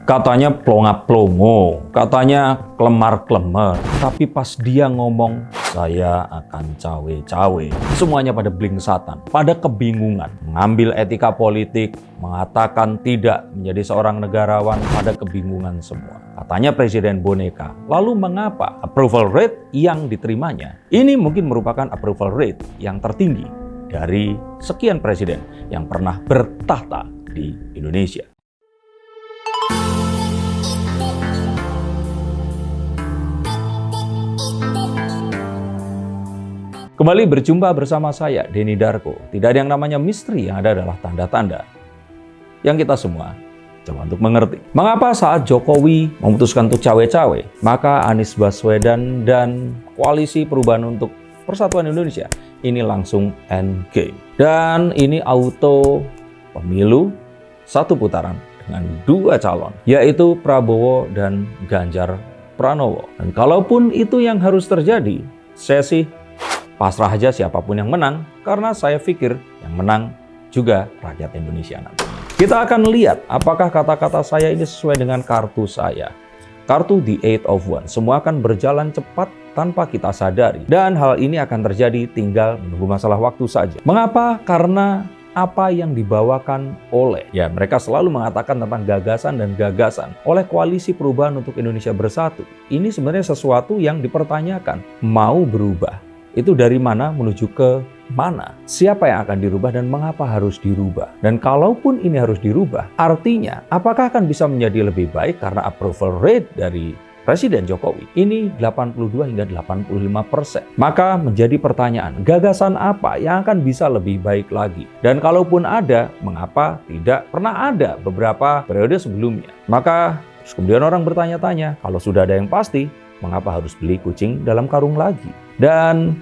Katanya plonga-plongo, katanya klemar-klemer. Tapi pas dia ngomong, saya akan cawe-cawe. Semuanya pada blingsatan, pada kebingungan. Mengambil etika politik, mengatakan tidak menjadi seorang negarawan, pada kebingungan semua. Katanya presiden boneka. Lalu mengapa approval rate yang diterimanya ini mungkin merupakan approval rate yang tertinggi dari sekian presiden yang pernah bertahta di Indonesia? Kembali berjumpa bersama saya, Denny Darko. Tidak ada yang namanya misteri, yang ada adalah tanda-tanda yang kita semua coba untuk mengerti. Mengapa saat Jokowi memutuskan untuk cawe-cawe, maka Anies Baswedan dan Koalisi Perubahan untuk Persatuan Indonesia ini langsung endgame. Dan ini auto pemilu satu putaran dengan dua calon, yaitu Prabowo dan Ganjar Pranowo. Dan kalaupun itu yang harus terjadi, saya sih pasrah aja siapapun yang menang, karena saya pikir yang menang juga rakyat Indonesia nanti. Kita akan lihat apakah kata-kata saya ini sesuai dengan kartu saya. Kartu The Eight of Wands. Semua akan berjalan cepat tanpa kita sadari. Dan hal ini akan terjadi tinggal menunggu masalah waktu saja. Mengapa? Karena apa yang dibawakan oleh, ya mereka selalu mengatakan tentang gagasan dan gagasan oleh Koalisi Perubahan untuk Indonesia Bersatu. Ini sebenarnya sesuatu yang dipertanyakan. Mau berubah. Itu dari mana menuju ke mana? Siapa yang akan dirubah dan mengapa harus dirubah? Dan kalaupun ini harus dirubah, artinya apakah akan bisa menjadi lebih baik karena approval rate dari Presiden Jokowi ini 82 hingga 85%. Maka menjadi pertanyaan, gagasan apa yang akan bisa lebih baik lagi? Dan kalaupun ada, mengapa tidak pernah ada beberapa periode sebelumnya? Maka kemudian orang bertanya-tanya, kalau sudah ada yang pasti, mengapa harus beli kucing dalam karung lagi? Dan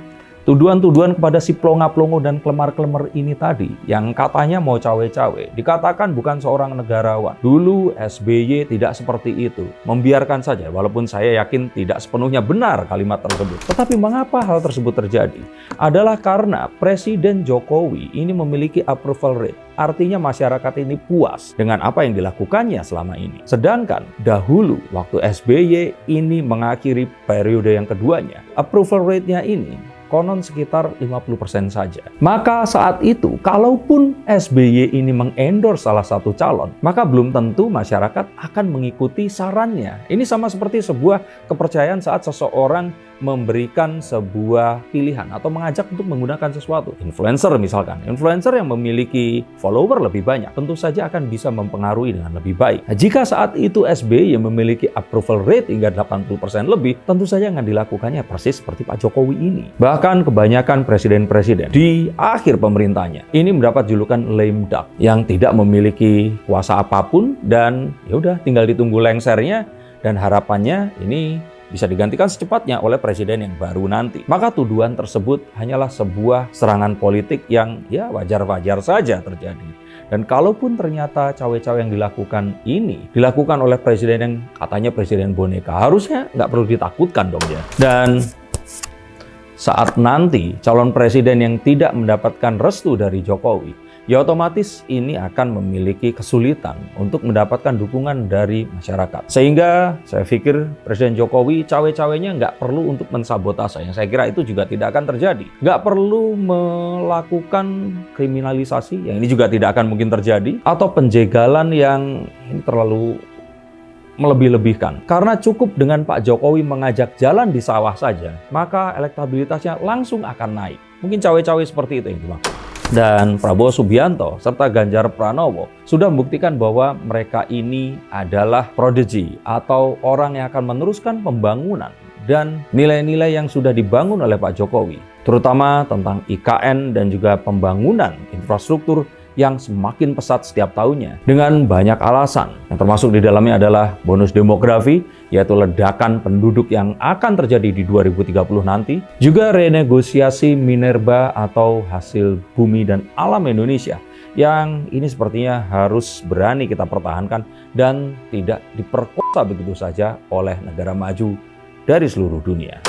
tuduhan-tuduhan kepada si plonga-plongo dan klemar-klemer ini tadi, yang katanya mau cawe-cawe, dikatakan bukan seorang negarawan. Dulu SBY tidak seperti itu, membiarkan saja, walaupun saya yakin tidak sepenuhnya benar kalimat tersebut. Tetapi mengapa hal tersebut terjadi? Adalah karena Presiden Jokowi ini memiliki approval rate. Artinya masyarakat ini puas dengan apa yang dilakukannya selama ini. Sedangkan dahulu waktu SBY ini mengakhiri periode yang keduanya, approval rate-nya ini konon sekitar 50% saja. Maka saat itu, kalaupun SBY ini mengendorse salah satu calon, maka belum tentu masyarakat akan mengikuti sarannya. Ini sama seperti sebuah kepercayaan saat seseorang memberikan sebuah pilihan atau mengajak untuk menggunakan sesuatu. Influencer misalkan. Influencer yang memiliki follower lebih banyak, tentu saja akan bisa mempengaruhi dengan lebih baik. Nah, jika saat itu SBY yang memiliki approval rate hingga 80% lebih, tentu saja akan dilakukannya persis seperti Pak Jokowi ini. Bahkan kebanyakan presiden-presiden di akhir pemerintahnya ini mendapat julukan lame duck yang tidak memiliki kuasa apapun dan ya udah tinggal ditunggu lengsernya dan harapannya ini bisa digantikan secepatnya oleh presiden yang baru nanti. Maka tuduhan tersebut hanyalah sebuah serangan politik yang ya wajar-wajar saja terjadi. Dan kalaupun ternyata cawe-cawe yang dilakukan ini dilakukan oleh presiden yang katanya presiden boneka, harusnya nggak perlu ditakutkan dong ya. Dan saat nanti calon presiden yang tidak mendapatkan restu dari Jokowi, ya otomatis ini akan memiliki kesulitan untuk mendapatkan dukungan dari masyarakat. Sehingga saya pikir Presiden Jokowi cawe-cawenya nggak perlu untuk mensabotase. Yang saya kira itu juga tidak akan terjadi. Nggak perlu melakukan kriminalisasi, yang ini juga tidak akan mungkin terjadi. Atau penjegalan yang ini terlalu melebih-lebihkan. Karena cukup dengan Pak Jokowi mengajak jalan di sawah saja, maka elektabilitasnya langsung akan naik. Mungkin cawe-cawe seperti itu yang dimaksud. Dan Prabowo Subianto serta Ganjar Pranowo sudah membuktikan bahwa mereka ini adalah prodigy atau orang yang akan meneruskan pembangunan dan nilai-nilai yang sudah dibangun oleh Pak Jokowi, terutama tentang IKN dan juga pembangunan infrastruktur yang semakin pesat setiap tahunnya dengan banyak alasan. Yang termasuk di dalamnya adalah bonus demografi, yaitu ledakan penduduk yang akan terjadi di 2030 nanti. Juga renegosiasi minerba atau hasil bumi dan alam Indonesia yang ini sepertinya harus berani kita pertahankan dan tidak diperkosa begitu saja oleh negara maju dari seluruh dunia.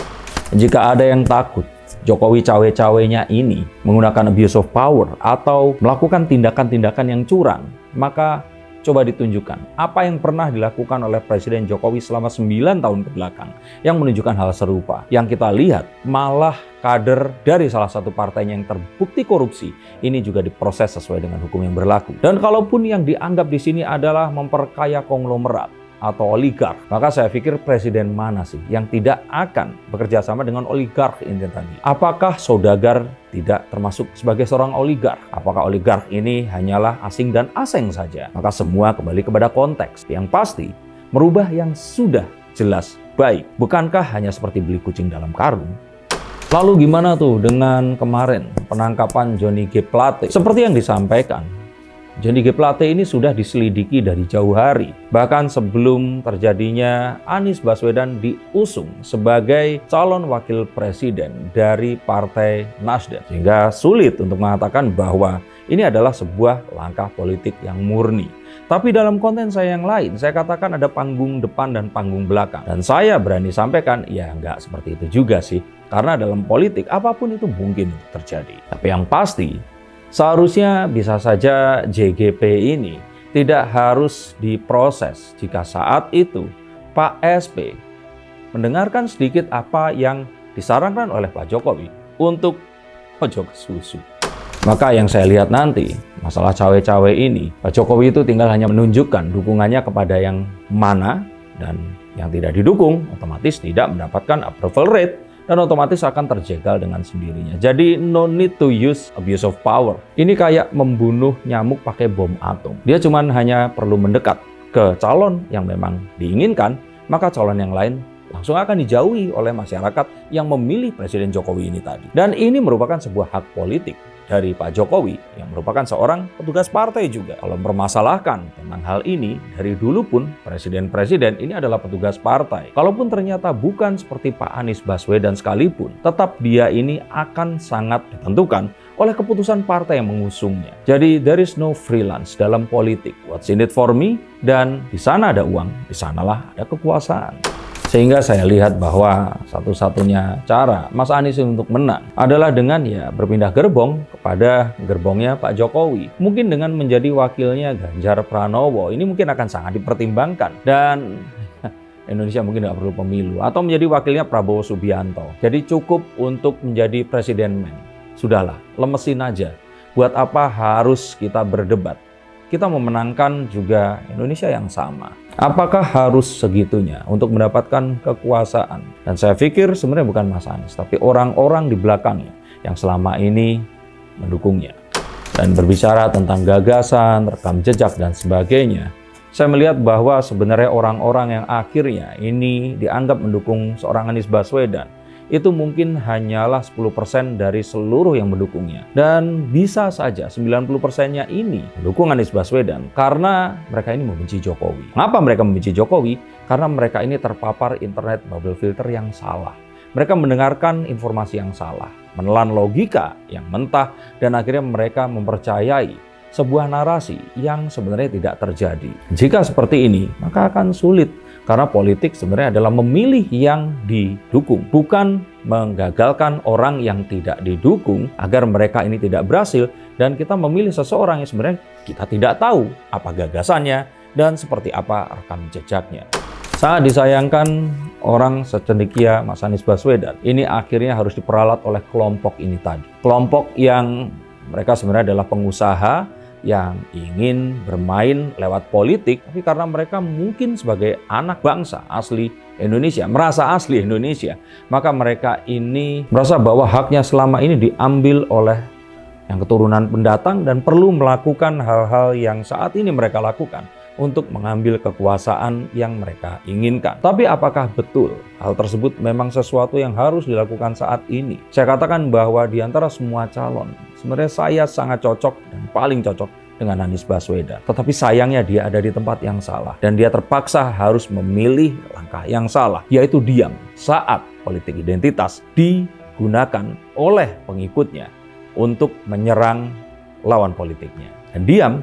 Jika ada yang takut Jokowi cawe-cawenya ini menggunakan abuse of power atau melakukan tindakan-tindakan yang curang, maka Coba ditunjukkan apa yang pernah dilakukan oleh Presiden Jokowi selama 9 tahun kebelakang yang menunjukkan hal serupa. Yang kita lihat malah kader dari salah satu partainya yang terbukti korupsi ini juga diproses sesuai dengan hukum yang berlaku. Dan kalaupun yang dianggap di sini adalah memperkaya konglomerat atau oligark, maka saya pikir presiden mana sih yang tidak akan bekerja sama dengan oligark ini tadi? Apakah saudagar tidak termasuk sebagai seorang oligark? Apakah oligark ini hanyalah asing dan asing saja? Maka semua kembali kepada konteks. Yang pasti, merubah yang sudah jelas baik. Bukankah hanya seperti beli kucing dalam karung? Lalu gimana tuh dengan kemarin penangkapan Johnny G. Plate? Seperti yang disampaikan, Johnny G. Plate ini sudah diselidiki dari jauh hari. Bahkan sebelum terjadinya Anies Baswedan diusung sebagai calon wakil presiden dari Partai Nasdem. Sehingga sulit untuk mengatakan bahwa ini adalah sebuah langkah politik yang murni. Tapi dalam konten saya yang lain, saya katakan ada panggung depan dan panggung belakang. Dan saya berani sampaikan, ya nggak seperti itu juga sih. Karena dalam politik, apapun itu mungkin terjadi. Tapi yang pasti, seharusnya bisa saja JGP ini tidak harus diproses jika saat itu Pak SP mendengarkan sedikit apa yang disarankan oleh Pak Jokowi untuk ojo ke susu. Maka yang saya lihat nanti, masalah cawe-cawe ini, Pak Jokowi itu tinggal hanya menunjukkan dukungannya kepada yang mana, dan yang tidak didukung otomatis tidak mendapatkan approval rate, dan otomatis akan terjegal dengan sendirinya. Jadi no need to use abuse of power. Ini kayak membunuh nyamuk pakai bom atom. Dia cuma hanya perlu mendekat ke calon yang memang diinginkan, maka calon yang lain langsung akan dijauhi oleh masyarakat yang memilih Presiden Jokowi ini tadi. Dan ini merupakan sebuah hak politik dari Pak Jokowi yang merupakan seorang petugas partai juga. Kalau mempermasalahkan tentang hal ini, dari dulu pun presiden-presiden ini adalah petugas partai. Kalaupun ternyata bukan seperti Pak Anies Baswedan sekalipun, tetap dia ini akan sangat ditentukan oleh keputusan partai yang mengusungnya. Jadi there is no freelance dalam politik. What's in it for me? Dan di sana ada uang, di sanalah ada kekuasaan. Sehingga saya lihat bahwa satu-satunya cara Mas Anies untuk menang adalah dengan berpindah gerbong kepada gerbongnya Pak Jokowi. Mungkin dengan menjadi wakilnya Ganjar Pranowo, ini mungkin akan sangat dipertimbangkan. Dan Indonesia mungkin nggak perlu pemilu. Atau menjadi wakilnya Prabowo Subianto. Jadi cukup untuk menjadi presiden men. Sudahlah, lemesin aja. Buat apa harus kita berdebat? Kita memenangkan juga Indonesia yang sama. Apakah harus segitunya untuk mendapatkan kekuasaan? Dan saya pikir sebenarnya bukan Mas Anies, tapi orang-orang di belakangnya yang selama ini mendukungnya. Dan berbicara tentang gagasan, rekam jejak, dan sebagainya, saya melihat bahwa sebenarnya orang-orang yang akhirnya ini dianggap mendukung seorang Anies Baswedan, itu mungkin hanyalah 10% dari seluruh yang mendukungnya. Dan bisa saja 90%-nya ini mendukung Anies Baswedan karena mereka ini membenci Jokowi. Mengapa mereka membenci Jokowi? Karena mereka ini terpapar internet bubble filter yang salah. Mereka mendengarkan informasi yang salah, menelan logika yang mentah, dan akhirnya mereka mempercayai sebuah narasi yang sebenarnya tidak terjadi. Jika seperti ini, maka akan sulit. Karena politik sebenarnya adalah memilih yang didukung, bukan menggagalkan orang yang tidak didukung agar mereka ini tidak berhasil, dan kita memilih seseorang yang sebenarnya kita tidak tahu apa gagasannya dan seperti apa rekam jejaknya. Sangat disayangkan orang secendekia Mas Anies Baswedan ini akhirnya harus diperalat oleh kelompok ini tadi. Kelompok yang mereka sebenarnya adalah pengusaha yang ingin bermain lewat politik, tapi karena mereka mungkin sebagai anak bangsa asli Indonesia, merasa asli Indonesia, maka mereka ini merasa bahwa haknya selama ini diambil oleh yang keturunan pendatang dan perlu melakukan hal-hal yang saat ini mereka lakukan untuk mengambil kekuasaan yang mereka inginkan. Tapi apakah betul hal tersebut memang sesuatu yang harus dilakukan saat ini? Saya katakan bahwa di antara semua calon, sebenarnya saya sangat cocok dan paling cocok dengan Anies Baswedan. Tetapi sayangnya dia ada di tempat yang salah. Dan dia terpaksa harus memilih langkah yang salah, yaitu diam saat politik identitas digunakan oleh pengikutnya untuk menyerang lawan politiknya. Dan diam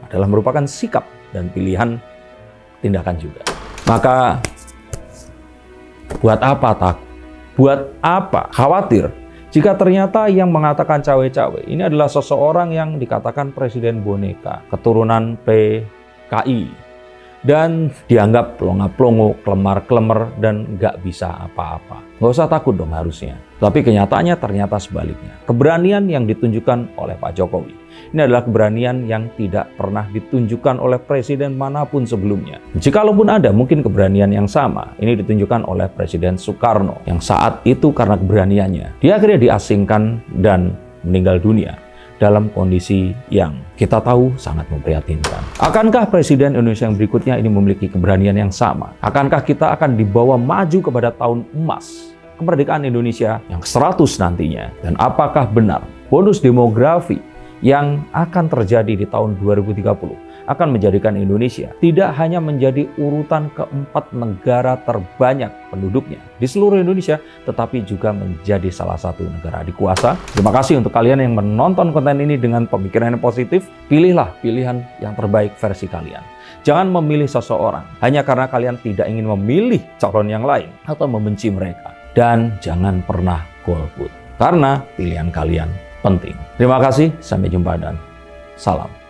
adalah merupakan sikap dan pilihan tindakan juga. Maka buat apa takut? Buat apa khawatir jika ternyata yang mengatakan cawe-cawe ini adalah seseorang yang dikatakan presiden boneka, keturunan P KI. Dan dianggap pelongo-pelongo, kelemar-kelemar, dan nggak bisa apa-apa. Nggak usah takut dong harusnya. Tapi kenyataannya ternyata sebaliknya. Keberanian yang ditunjukkan oleh Pak Jokowi. Ini adalah keberanian yang tidak pernah ditunjukkan oleh presiden manapun sebelumnya. Jikalaupun ada mungkin keberanian yang sama, ini ditunjukkan oleh Presiden Soekarno. Yang saat itu karena keberaniannya, dia akhirnya diasingkan dan meninggal dunia dalam kondisi yang kita tahu sangat memprihatinkan. Akankah Presiden Indonesia yang berikutnya ini memiliki keberanian yang sama? Akankah kita akan dibawa maju kepada tahun emas kemerdekaan Indonesia yang ke-100 nantinya? Dan apakah benar bonus demografi yang akan terjadi di tahun 2030 akan menjadikan Indonesia tidak hanya menjadi urutan keempat negara terbanyak penduduknya di seluruh Indonesia, tetapi juga menjadi salah satu negara adikuasa? Terima kasih untuk kalian yang menonton konten ini dengan pemikiran yang positif. Pilihlah pilihan yang terbaik versi kalian. Jangan memilih seseorang hanya karena kalian tidak ingin memilih calon yang lain atau membenci mereka. Dan jangan pernah golput, karena pilihan kalian penting. Terima kasih, sampai jumpa dan salam.